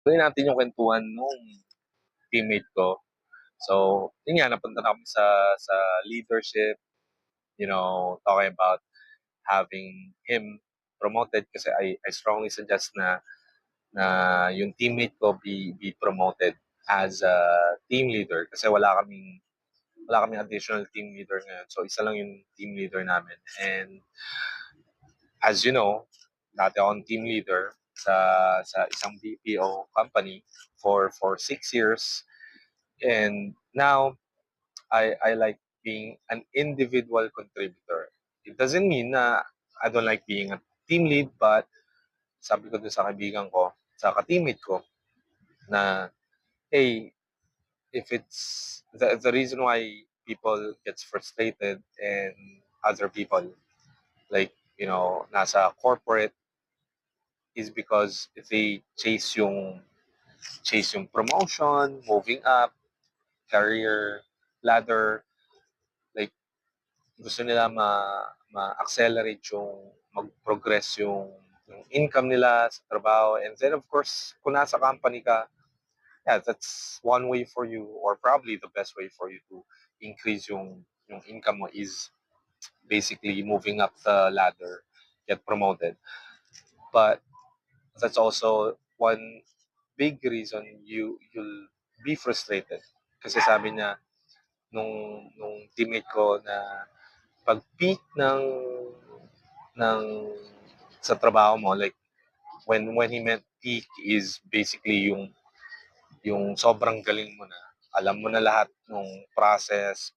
Tuloy natin yung kwentuhan nung teammate ko. So, yun nga napunta na kami sa leadership, talking about having him promoted kasi I strongly suggest na yung teammate ko be promoted as a team leader kasi wala kaming additional team leader ngayon. So, isa lang yung team leader namin. And as you know, dati akong team leader sa isang BPO company for 6 years. And now I like being an individual contributor. It doesn't mean na I don't like being a team lead, but sabi ko dun sa kaibigan ko, sa ka-teammate ko, na, hey, if it's the reason why people gets frustrated and other people, like, nasa corporate is because they chase yung promotion, moving up, career ladder, like gusto nila ma-accelerate yung mag-progress yung income nila sa trabaho. And then of course, kung nasa company ka, yeah, that's one way for you, or probably the best way for you to increase yung income mo is basically moving up the ladder, get promoted. But that's also one big reason you'll be frustrated. Kasi sabi niya nung teammate ko na pag peak ng sa trabaho mo, like when he meant peak is basically yung sobrang galing mo na, alam mo na lahat ng process